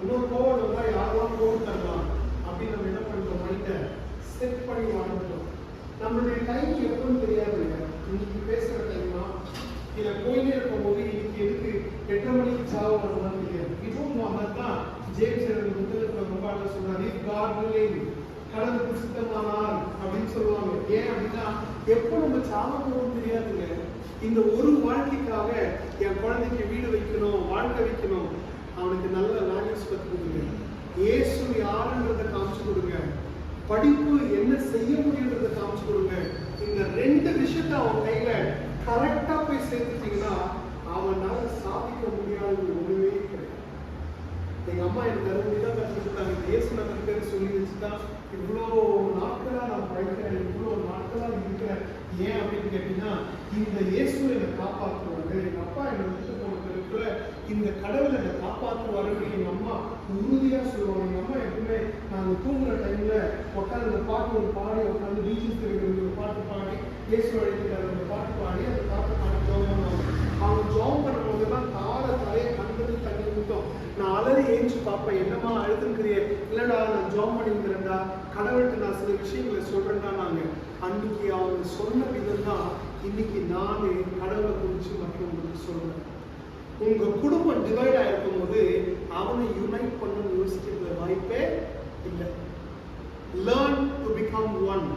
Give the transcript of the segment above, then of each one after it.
இன்னொரு கோவம் வந்தா யாரெல்லாம் கோவம் தரலாம் அப்படின்னு நம்ம என்ன பண்ணிட்டோம், மைண்டை செட் பண்ணி வாழ்ந்துட்டோம். நம்மளுடைய டைம் எப்போன்னு தெரியாது. இன்னைக்கு பேசுகிற டைமா இல்லை போயிட்டே இருக்கும்போது இன்னைக்கு எதுக்கு 8:30 மணிக்கு சாவு வரணும்னு தெரியாது. இதுவும் தான் ஜேம்ஸ் புத்தகத்தில் ரொம்ப அழகாக சொல்றாரு, இஃப் காட் willing, கடவுளுக்கு சித்தமானார் அப்படின்னு சொல்லுவாங்க. ஏன் அப்படின்னா எப்போ நம்ம சாவ போகிறோம் தெரியாதுங்க. இந்த ஒரு வாழ்க்கைக்காக என் குழந்தைக்கு வீடு வைக்கணும், வாழ்க்கை வைக்கணும், அவனுக்கு நல்ல வேல்யூஸ் கற்றுக் கொடுங்க, இயேசு யாருன்றதை காமிச்சு கொடுங்க, படிப்பு என்ன செய்ய முடியுன்றதை காமிச்சு கொடுங்க. இந்த 2 விஷயத்த அவன் கையில கரெக்டா போய் சேர்த்துட்டீங்கன்னா அவனால சாதிக்க முடியாதது ஒண்ணுமே கிடையாது. எங்க அம்மா எனக்கு தான் கற்றுக்கிட்டாங்க. இயேசு நகருக்கு சொல்லி வச்சுதான் இவ்வளோ நாட்களா நான் படிக்கிறேன், இவ்வளோ நாட்களா இருக்கிறேன். ஏன் அப்படின்னு கேட்டீங்கன்னா இந்த இயேசு என்னை காப்பாற்றுவாரு, எங்க அப்பா என்னை விட்டு போனதுக்குள்ள இந்த கடவுளை என்னை காப்பாற்றுவாருன்னு எங்க அம்மா உறுதியா சொல்லுவாங்க. எங்க அம்மா எப்பவுமே நாங்க தூங்குற டைம்ல உட்காந்து இந்த பாட்டு ஒரு பாடி உட்காந்து பீச்சில் இருக்கிற ஒரு பாட்டு பாடி இயேசு அழைக்கிறார் ஒரு பாட்டு பாடி அந்த பாட்டு பாடி ஜோம் பண்ணுவாங்க. அவங்க ஜோம் பண்ணும்போதெல்லாம் தலையை கண்கள் தண்ணி ஊற்றும். நான் அலறி ஏஞ்சி பார்ப்பேன், என்னம்மா அழுதுங்கிறியே? இல்லடா நான் ஜோம் பண்ணிக்கிறேன்டா, கடவுள்கிட்ட நான் சில விஷயங்களை சொல்றேன்டா. நாங்க அன்னைக்கு அவங்க சொன்ன விதம் தான் இன்னைக்கு நானே கடவுளை குறித்து மற்றவங்களுக்கு சொல்றேன். உங்க குடும்பம் டிவைட் ஆயிருக்கும் போது அவனை யுனைட் பண்ண யோசிக்கிற வாய்ப்பே இல்லை. Learn to become one.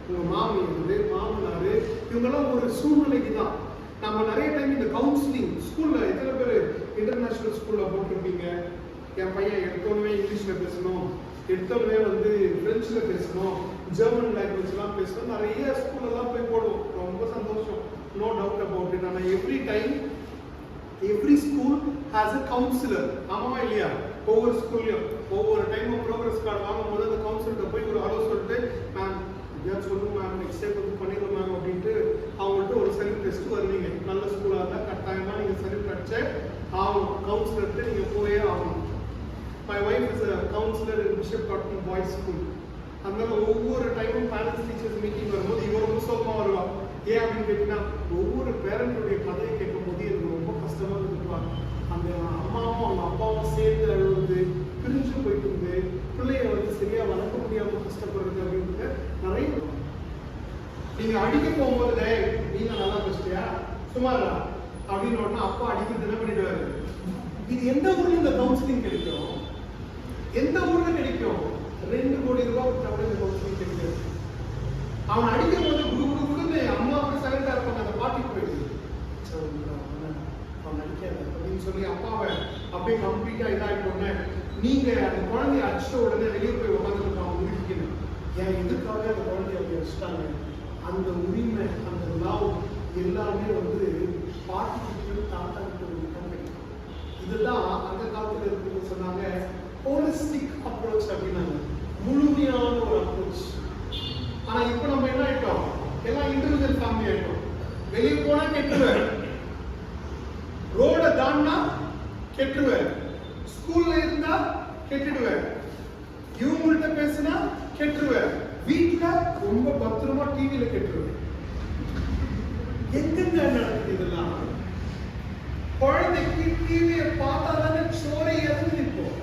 உங்க மாமியார் மாமனார் இவங்கெல்லாம் ஒரு சூழ்நிலைக்கு தான். நம்ம நிறைய டைம் இந்த கவுன்சிலிங் ஸ்கூல்ல எத்தனை பேர் இன்டர்நேஷனல் ஸ்கூல்ல போட்டிருப்பீங்க, என் பையன் எடுத்தோடனே இங்கிலீஷ்ல பேசணும், எடுத்தோடனே பிரெஞ்சுல பேசணும், ஜெர்மன் லாங்குவேஜ்லாம் பேசணும், நிறைய ஸ்கூல்லலாம் போய் போடுவோம். ரொம்ப சந்தோஷம், நோ டவுட் அபவுட் இட். ஆனால் every school has a counsellor. ஆமாவா இல்லையா? ஒவ்வொரு ஸ்கூல்லையும் ஒவ்வொரு டைம் ப்ரோக்ரஸ் கார்டு வாங்கும் போது அந்த கவுன்சிலர்கிட்ட போய் ஒரு ஆலோசனை சொல்லிட்டு, மேம் ஏன் சொல்லுங்க மேம், நெக்ஸ்ட் டைம் பண்ணிடுவோம் மேம் அப்படின்ட்டு அவங்கள்ட்ட ஒரு செல்ஃப் டெஸ்ட் வருவீங்க. நல்ல ஸ்கூலாக இருந்தால் கட்டாயமாக நீங்கள் செல்ஃப் அடிச்சு ஆகணும், கவுன்சிலர்கிட்ட நீங்கள் போயே ஆகணும். My wife is a counsellor in bishop cotton boys school. அதனால ஒவ்வொரு டைமும் பேரண்ட்ஸ் டீச்சர்ஸ் மீட்டிங் வரும்போது இவன் ரொம்ப சோகமாக வருவான். ஏன் அப்படின்னு கேட்டீங்கன்னா ஒவ்வொரு பேரண்ட்டுடைய கதையை கேட்கும் போது எனக்கு ரொம்ப கஷ்டமாக இருந்துருவாங்க. அந்த அம்மாவும் அவங்க அப்பாவும் சேர்ந்து அழுவது, பிரிஞ்சு போயிட்டு இருந்து பிள்ளைய சரியா வளர்க்க முடியாம கஷ்டப்படுறது அப்படின்னு நிறைய. நீங்க அடிக்க போகும்போது நீங்க நல்லா பேசிட்டியா சுமாரா அப்படின்னு உடனே அப்பா அடிக்கிறது என்ன பண்ணிடுவாரு. இது எந்த ஊர்ல இந்த கவுன்சிலிங் கிடைக்கும்? எந்த ஊர்ல கிடைக்கும்? 2 கோடி ரூபாய் தவிர இந்த கவுன்சிலிங் கிடைக்காது. அவன் அடிக்கும் போது குடுக்குன்னு அம்மாவுக்கு சைலண்டா இருப்பாங்க. அந்த பாட்டிக்கு போயிடுது, அவன் அடிக்காத அப்படின்னு சொல்லி அப்பாவை அப்படியே கம்ப்ளீட்டா இதாகிட்டோன்னே நீங்க அந்த குழந்தைய அடிச்ச உடனே வெளியே போய் உட்காந்துருக்காங்க உரிக்கணும். ஏன் எதுக்காக அந்த குழந்தைய அப்படி அடிச்சிட்டாங்க? அந்த உரிமை, அந்த லவ் எல்லாமே பாட்டிக்கு தாத்தா கிட்ட கிடைக்கும். இதுதான் அந்த காலத்துல இருக்கு சொன்னாங்க ஹோலிஸ்டிக் அப்ரோச் அப்படின்னாங்க, முழுமையான ஒரு அப்ரோச். ஆனா இப்ப நம்ம என்ன ஆயிட்டோம்? எல்லாம் இண்டிவிஜுவல் ஃபேமிலி ஆயிட்டோம். வெளியே போனா கெட்டுவேன், ரோட தாண்டா கெட்டுவேன், ஸ்கூல்ல இருந்தா கெட்டுடுவேன், இவங்கள்ட்ட பேசினா கெட்டுருவேன், வீட்டுல ரொம்ப பத்திரமா டிவியில கெட்டுருவேன். எங்கெங்க நடக்குது இதெல்லாம்? குழந்தைக்கு டிவியை பார்த்தா தானே சோரை இறந்து நிற்போம்.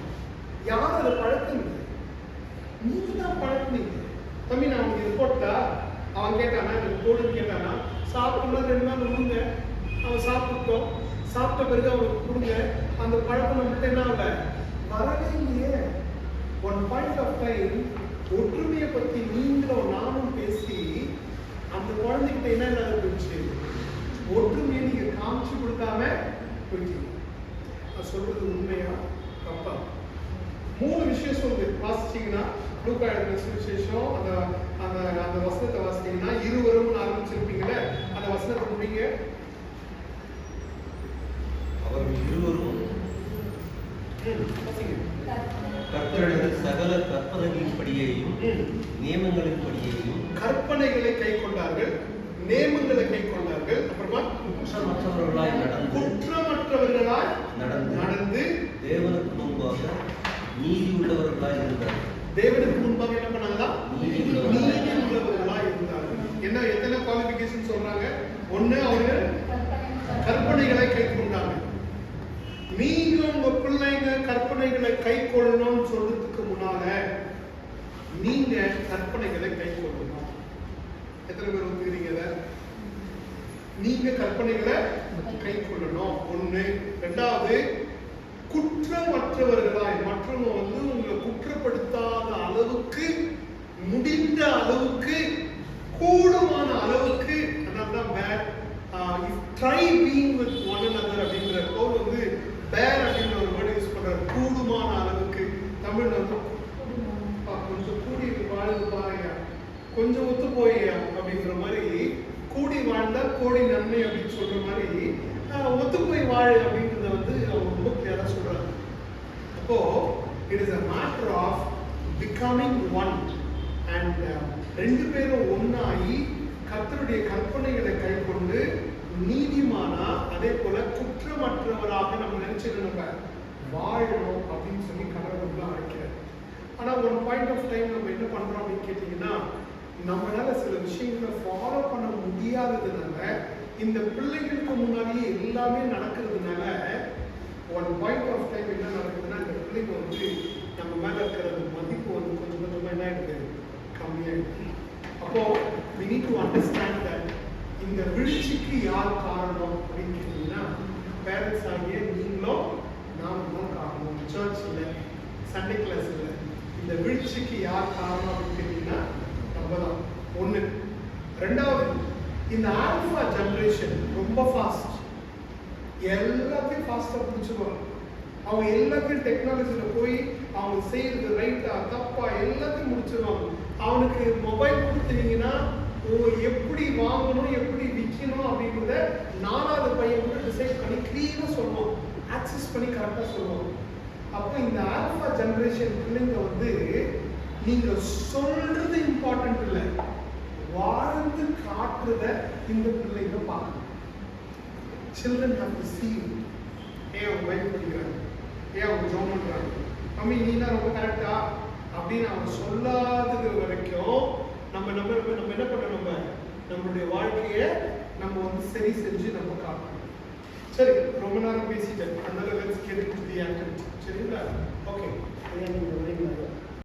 யார் அதை பழக்குங்க? நீங்க தான் பழக்குனீங்க. தம்பி நான் அவனுக்கு இது போட்டா அவன் கேட்டானா, எனக்கு போடுன்னு கேட்டானா, சாப்பிட்டோம்னா 2 நாள் விடுங்க, அவன் சாப்பிட்டோம், சாப்பிட்ட பிறகு அவனுக்கு கொடுங்க. அந்த பழக்கம் நம்மகிட்ட என்ன ஆகல, வரவே இல்லையே. ஒன் பாயிண்ட் ஆஃப் டைம் ஒற்றுமையை பற்றி நீங்களும் நானும் பேசி அந்த குழந்தைகிட்ட என்ன இல்லாத போயிடுச்சு, ஒற்றுமையை நீங்க காமிச்சு கொடுக்காம போயிட்டீங்க. நான் சொல்றது உண்மையா தப்பா? 3 விஷயம் சொல்லுது. வாசிச்சீங்கன்னா லூக்கா எழுதின சுவிசேஷம் அந்த அந்த அந்த வசனத்தை வாசிச்சீங்கன்னா இருவரும் ஆரம்பிச்சிருப்பீங்களே, அந்த வசனத்தை முடிங்க. அவர்கள் இருவரும் கர்த்தருடைய சகல கற்பனைகளின்படியையும் நியமங்களின்படியையும் கற்பனைகளை கை கொண்டார்கள், நியமங்களை கை கொண்டார்கள். அப்புறமா குற்றமற்றவர்களாய் நடந்து தேவனுக்கு முன்பாக நீதி உள்ளவர்களாய் இருந்தார்கள். தேவனுக்கு முன்பாக என்ன பண்ணாங்களா? நீதி உள்ளவர்களாய் இருந்தார்கள். என்ன எத்தனை குவாலிஃபிகேஷன் சொல்றாங்க? 1, அவங்க கற்பனைகளை கை கொண்டாங்க. நீங்க உங்க பிள்ளைங்க கற்பனைகளை கை கொள்ளணும்னு சொல்றதுக்கு முன்னால நீங்க கற்பனைகளை கை கொள்ளணும். எத்தனை பேர் ஒத்துக்கிறீங்க இதை? நீங்க கற்பனைகளை கை கொள்ளணும். ஒண்ணு. ரெண்டாவது, குற்றமற்றவர்களாய், மற்றவங்க உங்களை குற்றப்படுத்தாத அளவுக்கு, முடிந்த அளவுக்கு, கூடுமான அளவுக்கு, அதான் பேர் try being with one another அப்படிங்கிற பவுல் பேர் அப்படின்ற ஒரு வேர்டு யூஸ் பண்றாரு. கூடுமான அளவுக்கு. தமிழ்ல கொஞ்சம் கூடி வாழ்ந்து பாருங்க, கொஞ்சம் ஒத்து போயா அப்படிங்கிற மாதிரி, கூடி வாழ்ந்தா கோடி நன்மை அப்படின்னு சொல்ற மாதிரி ஒத்து போய் வாழு அப்படின்றத அவங்க ரொம்ப கிளியரா சொல்றாங்க. அப்போ it is a matter of becoming one and ரெண்டு பேரும் ஒன்னாகி கர்த்தருடைய கற்பனைகளை கை கொண்டு நீதிமானா அதே போல குற்றமற்றவராக நம்ம நினைச்சிருந்த வாழணும் அப்படின்னு சொல்லி கடவுள் அழைக்கிறார். ஆனா ஒரு பாயிண்ட் ஆஃப் டைம் நம்ம என்ன பண்றோம் அப்படின்னு கேட்டீங்கன்னா, நம்மளால சில விஷயங்களை ஃபாலோ பண்ண முடியாததுனால, இந்த பிள்ளைகளுக்கு முன்னாடியே எல்லாமே நடக்கிறதுனால, ஒன் பாயிண்ட் ஆஃப் டைம் என்ன நடக்குதுன்னா, இந்த பிள்ளைங்க நம்ம மேல இருக்கிற மதிப்பு கொஞ்சம் கொஞ்சமா என்ன ஆயிடுது, கம்மியாயிடுது. அப்போ we need to understand that இந்த வீழ்ச்சிக்கு யார் காரணம் அப்படின்னு கேட்டீங்கன்னா, பேரண்ட்ஸ் ஆகிய நீங்களும் நானும் தான் காரணம். சர்ச் இல்லை, சண்டே கிளாஸ் இல்லை. இந்த வீழ்ச்சிக்கு யார் காரணம் அப்படின்னு கேட்டீங்கன்னா நம்ம தான். ஒன்று. ரெண்டாவது, இந்த ஆல்பா ஜெனரேஷன் ரொம்ப ஃபாஸ்ட், எல்லாத்தையும் ஃபாஸ்ட்டாக பிடிச்சிருவாங்க. அவங்க எல்லாத்தையும் டெக்னாலஜியில் போய் அவங்க செய்யறது ரைட்டா தப்பா எல்லாத்தையும் முடிச்சிருவாங்க. அவனுக்கு மொபைல் கொடுத்தீங்கன்னா எப்படி வாங்கணும், எப்படி விற்கணும் அப்படின்றத 4வது பையன் கூட டிசைட் பண்ணி கிளீனா சொல்லுவான், ஆக்சஸ் பண்ணி கரெக்டாக சொல்லுவான். அப்போ இந்த ஆல்பா ஜெனரேஷன் பிள்ளைங்க நீங்க சொல்றது இம்பார்ட்டன்ட் இல்லை, வாழ்ந்து காட்டுறத இந்த பிள்ளைங்க பார்க்கணும். Children have to see you. ஏன் அவங்க பைபிள் படிக்கிறாங்க, ஏன் அவங்க ஜெபம் பண்றாங்க, மம்மி நீ தான் ரொம்ப கரெக்டா அப்படின்னு அவங்க சொல்லாதது வரைக்கும் நம்ம என்ன பண்ணணும், நம்மளுடைய வாழ்க்கையை நம்ம சரி செஞ்சு நம்ம காட்டணும். சரி, ரொம்ப நேரம் பேசிட்டேன், அதனால let's get into the activity. சரிங்களா? ஓகே.